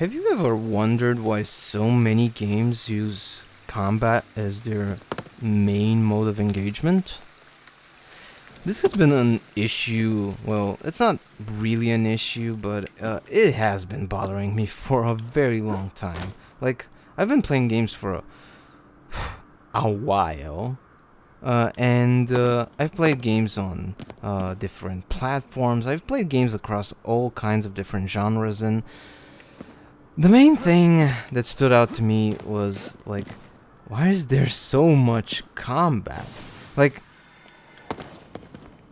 Have you ever wondered why so many games use combat as their main mode of engagement? This has been an issue, well, it's not really an issue, but it has been bothering me for a very long time. Like, I've been playing games for a while, and I've played games on different platforms. I've played games across all kinds of different genres, and the main thing that stood out to me was, like, why is there so much combat? Like,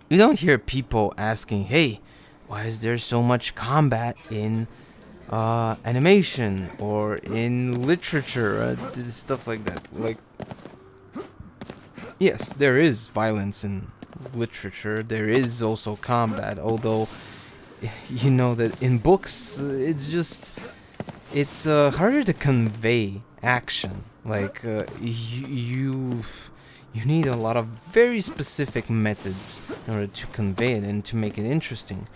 you don't hear people asking, hey, why is there so much combat in animation or in literature, stuff like that. Like, yes, there is violence in literature, there is also combat, although you know that in books, it's harder to convey action. Like, you need a lot of very specific methods in order to convey it and to make it interesting.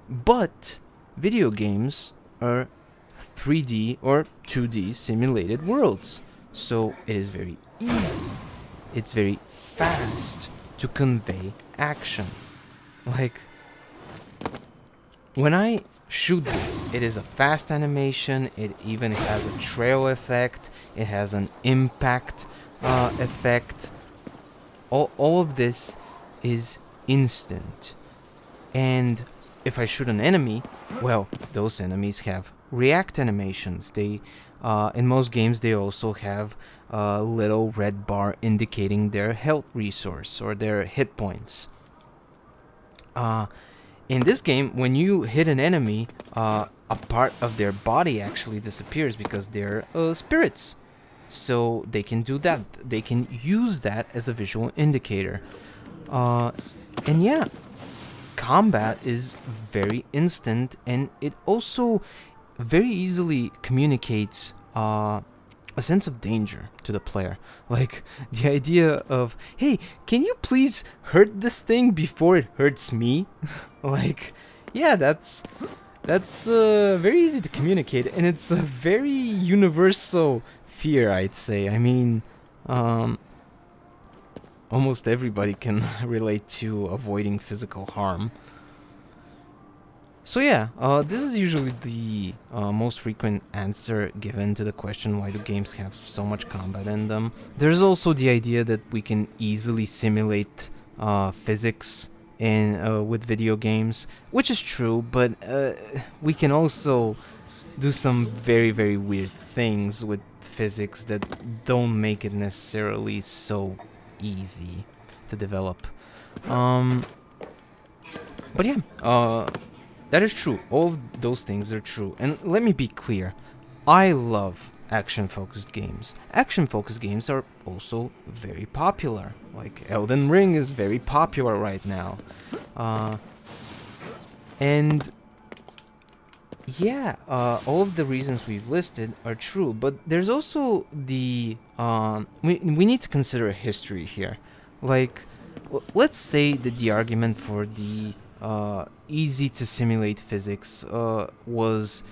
But video games are 3D or 2D simulated worlds, so it is very easy. It's very fast to convey action. Like, when I shoot this, it is a fast animation, it even has a trail effect, it has an impact effect. All of this is instant. And if I shoot an enemy, well, those enemies have react animations. They, in most games, they also have a little red bar indicating their health resource or their hit points. In this game, when you hit an enemy, a part of their body actually disappears because they're spirits. So they can do that. They can use that as a visual indicator. And yeah, combat is very instant, and it also very easily communicates a sense of danger to the player. Like, the idea of, hey, can you please hurt this thing before it hurts me? Like, yeah, that's very easy to communicate, and it's a very universal fear, I'd say. I mean, almost everybody can relate to avoiding physical harm. So yeah, this is usually the most frequent answer given to the question, why do games have so much combat in them? There's also the idea that we can easily simulate physics with video games, which is true, but we can also do some very, very weird things with physics that don't make it necessarily so easy to develop. But yeah, that is true. All of those things are true. And let me be clear, I love action-focused games. Action-focused games are also very popular. Like, Elden Ring is very popular right now. And yeah, all of the reasons we've listed are true, but there's also the we need to consider history here. Like, let's say that the argument for the easy to simulate physics was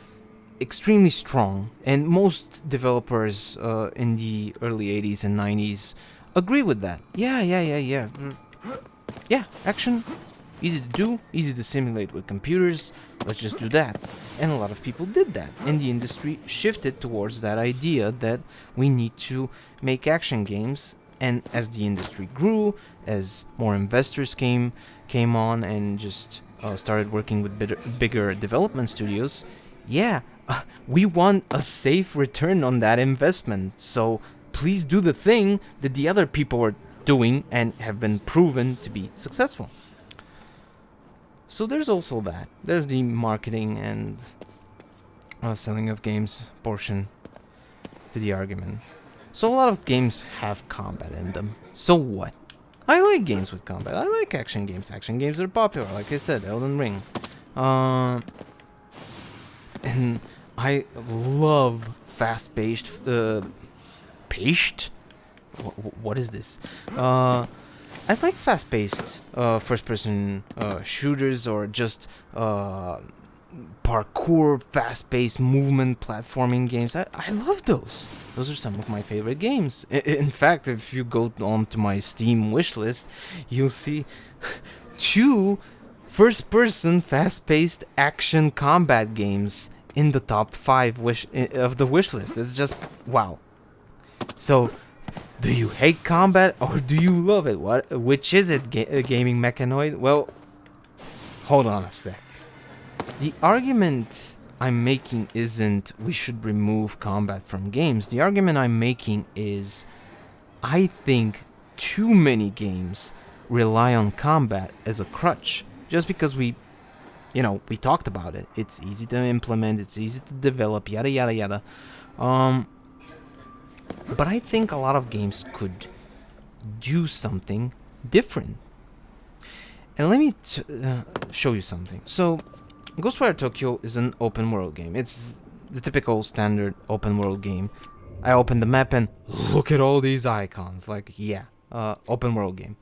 extremely strong, and most developers in the early 80s and 90s agree with that. Yeah. Yeah, action, easy to do, easy to simulate with computers, let's just do that. And a lot of people did that, and the industry shifted towards that idea that we need to make action games. And as the industry grew, as more investors came on and just started working with bigger development studios, yeah, we want a safe return on that investment. So please do the thing that the other people are doing and have been proven to be successful. So there's also that. There's the marketing and selling of games portion to the argument. So a lot of games have combat in them. So what? I like games with combat. I like action games. Action games are popular. Like I said, Elden Ring. And I love fast-paced... paced? What is this? I like fast-paced first-person shooters, or just parkour, fast-paced movement platforming games. I love those. Those are some of my favorite games. In fact, if you go onto my Steam wishlist, you'll see 2 first-person fast-paced action combat games in the top 5 of the wishlist. It's just wow. So, do you hate combat or do you love it? Which is it, gaming mechanoid? Well, hold on a sec. The argument I'm making isn't we should remove combat from games. The argument I'm making is I think too many games rely on combat as a crutch just because we talked about it. It's easy to implement, it's easy to develop, yada yada yada. But I think a lot of games could do something different. And let me show you something. So, Ghostwire Tokyo is an open world game. It's the typical standard open world game. I open the map and look at all these icons. Like, yeah, open world game.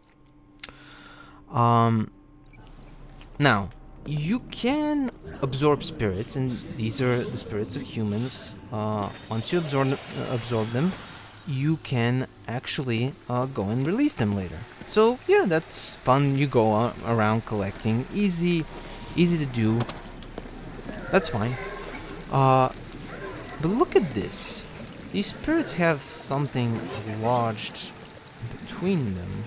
Now, you can absorb spirits, and these are the spirits of humans. Once you absorb them, you can actually go and release them later. So yeah, that's fun. You go around collecting. Easy to do. That's fine. But look at this. These spirits have something lodged between them.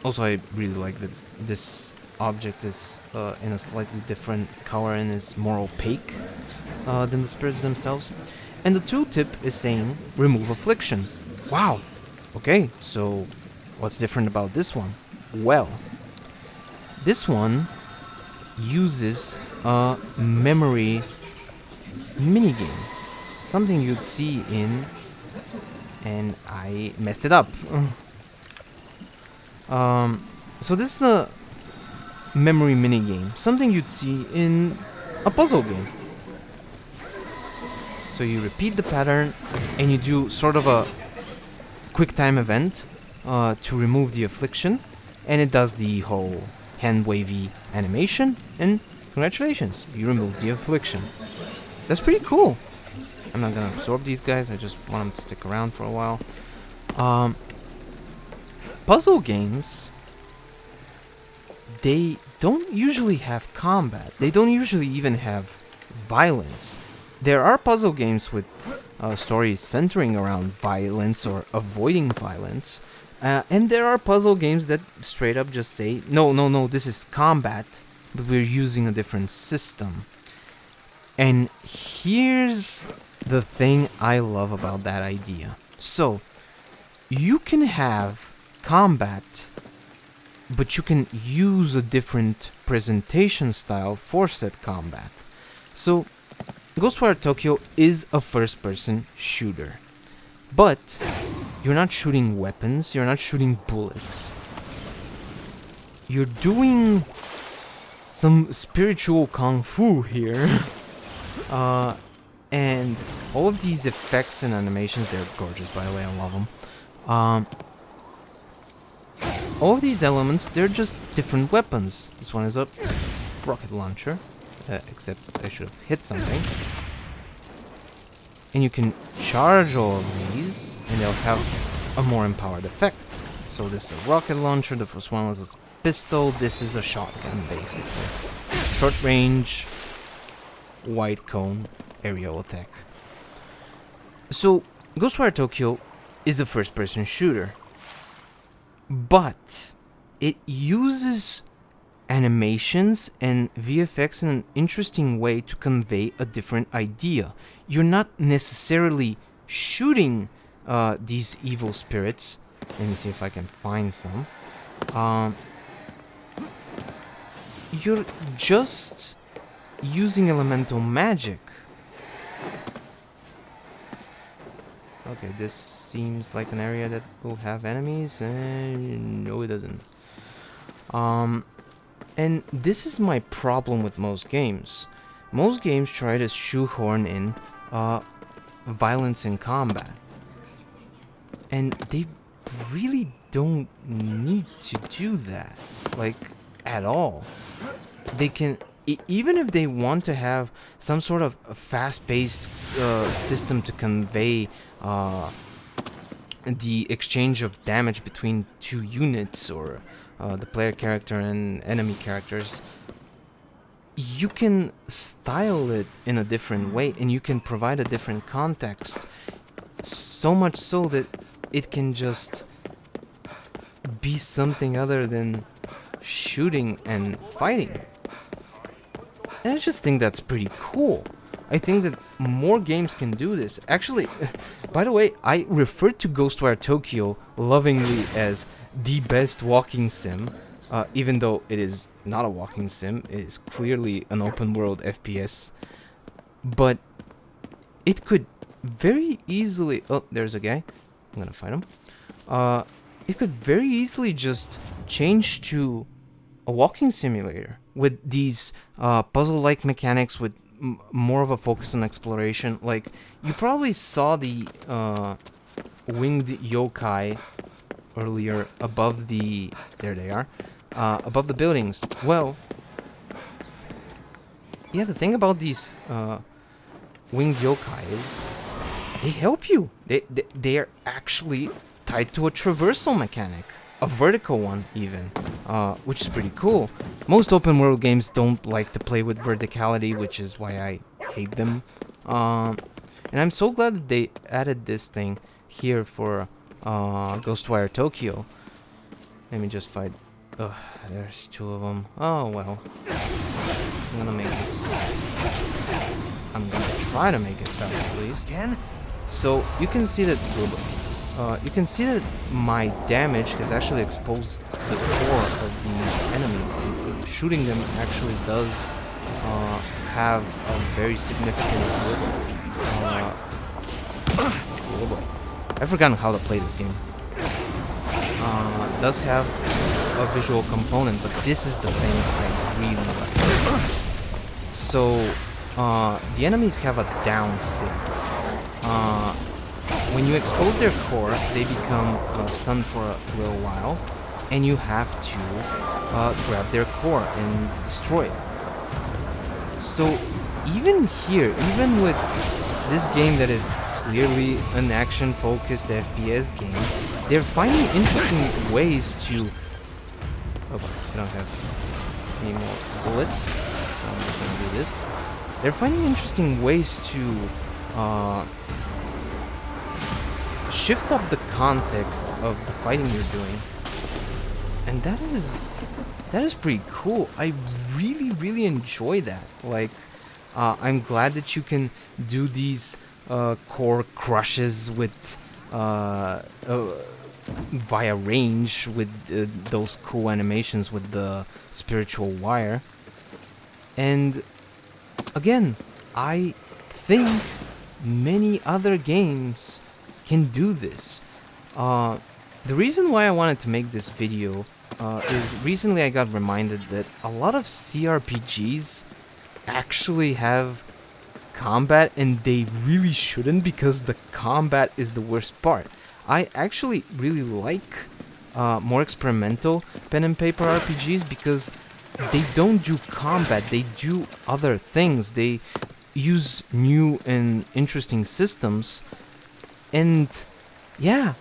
Also, I really like that this object is in a slightly different color and is more opaque than the spirits themselves. And the tooltip is saying remove affliction. Wow. Okay, so what's different about this one? Well, this one uses a memory minigame. Something you'd see in... and I messed it up. So this is a memory minigame. Something you'd see in a puzzle game. So you repeat the pattern and you do sort of a quick time event to remove the affliction, and it does the whole hand wavy animation, and congratulations, you removed the affliction. That's pretty cool. I'm not gonna absorb these guys, I just want them to stick around for a while. Puzzle games, they don't usually have combat. They don't usually even have violence. There are puzzle games with stories centering around violence or avoiding violence. And there are puzzle games that straight up just say, no, this is combat, but we're using a different system. And here's the thing I love about that idea. So, you can have combat, but you can use a different presentation style for said combat. So, Ghostwire Tokyo is a first-person shooter, but you're not shooting weapons, you're not shooting bullets. You're doing some spiritual kung fu here. And all of these effects and animations, they're gorgeous, by the way, I love them. All of these elements, they're just different weapons. This one is a rocket launcher, except I should have hit something. And you can charge all of these, and they'll have a more empowered effect. So this is a rocket launcher, the first one was a pistol, this is a shotgun, basically. Short range, wide cone, aerial attack. So, Ghostwire Tokyo is a first-person shooter, but it uses animations and VFX in an interesting way to convey a different idea. You're not necessarily shooting these evil spirits. Let me see if I can find some. You're just using elemental magic. Okay, this seems like an area that will have enemies, and no, it doesn't. And this is my problem with most games. Most games try to shoehorn in violence in combat, and they really don't need to do that, like, at all. they can, even if they want to have some sort of a fast-paced system to convey the exchange of damage between two units, or the player character and enemy characters, you can style it in a different way, and you can provide a different context, so much so that it can just be something other than shooting and fighting. And I just think that's pretty cool. I think that more games can do this. Actually, by the way, I referred to Ghostwire Tokyo lovingly as the best walking sim, even though it is not a walking sim. It is clearly an open world FPS. But it could very easily... Oh, there's a guy. I'm gonna fight him. It could very easily just change to a walking simulator with these puzzle-like mechanics, with more of a focus on exploration. Like, you probably saw the winged yokai earlier above the... There they are. Above the buildings. Well, yeah, the thing about these winged yokai is they help you. They are actually tied to a traversal mechanic. A vertical one, even, which is pretty cool. Most open world games don't like to play with verticality, which is why I hate them. And I'm so glad that they added this thing here for Ghostwire Tokyo. Let me just fight. Ugh, there's two of them. Oh well. I'm gonna make this. I'm gonna try to make it fast, at least. So you can see that. My damage has actually exposed the core of these enemies. And shooting them actually does have a very significant I've forgotten how to play this game. Does have a visual component, but this is the thing I really like. So the enemies have a down state. When you expose their core, they become stunned for a little while, and you have to grab their core and destroy it. So even here, even with this game that is clearly an action-focused FPS game, they're finding interesting ways to... Oh, I don't have any more bullets, so I'm just gonna do this. They're finding interesting ways to shift up the context of the fighting you're doing, and that is pretty cool. I really enjoy that. Like, I'm glad that you can do these core crushes with via range with those cool animations with the spiritual wire. And again, I think many other games can do this. The reason why I wanted to make this video is recently I got reminded that a lot of CRPGs actually have combat, and they really shouldn't, because the combat is the worst part. I actually really like more experimental pen and paper RPGs because they don't do combat, they do other things. They use new and interesting systems. And yeah,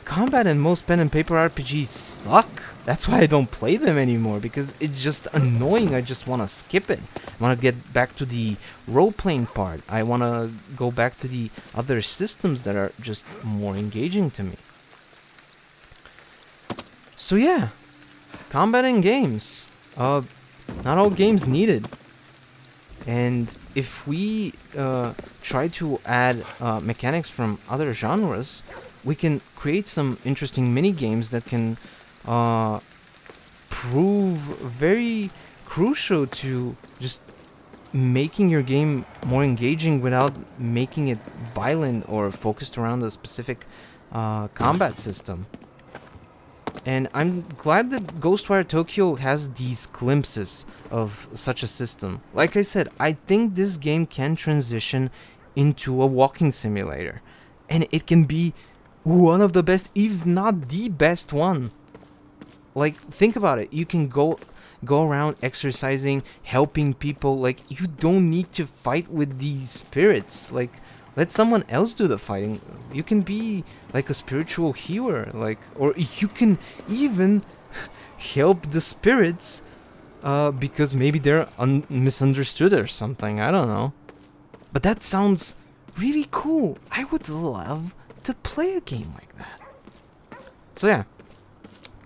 combat in most pen and paper RPGs suck. That's why I don't play them anymore, because it's just annoying. I just want to skip it. I want to get back to the role-playing part. I want to go back to the other systems that are just more engaging to me. So yeah, combat in games. Not all games need it. And if we try to add mechanics from other genres, we can create some interesting mini games that can prove very crucial to just making your game more engaging without making it violent or focused around a specific combat system. And I'm glad that Ghostwire Tokyo has these glimpses of such a system. Like I said, I think this game can transition into a walking simulator. And it can be one of the best, if not the best one. Like, think about it. You can go go around exercising, helping people. Like, you don't need to fight with these spirits. Like, let someone else do the fighting. You can be like a spiritual healer, like, or you can even help the spirits because maybe they're misunderstood or something. I don't know. But that sounds really cool. I would love to play a game like that. So yeah,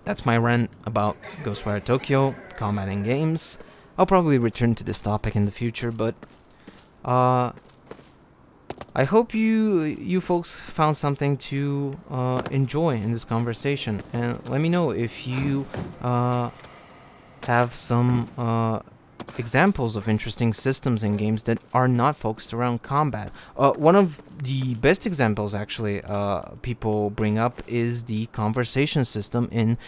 that's my rant about Ghostwire Tokyo, combat in games. I'll probably return to this topic in the future, but I hope you folks found something to enjoy in this conversation, and let me know if you have some examples of interesting systems in games that are not focused around combat. One of the best examples, actually, people bring up is the conversation system in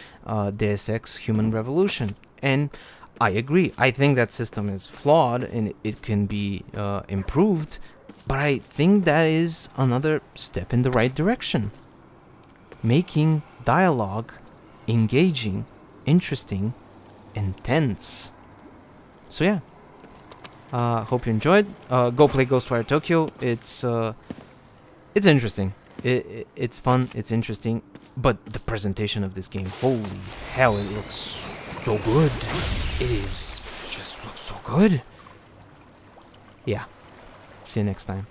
Deus Ex Human Revolution, and I agree. I think that system is flawed and it can be improved, but I think that is another step in the right direction. Making dialogue engaging, interesting, and tense. So yeah, hope you enjoyed. Go play Ghostwire Tokyo. It's interesting. It's fun. It's interesting. But the presentation of this game, holy hell, it looks so good. It just looks so good. Yeah. See you next time.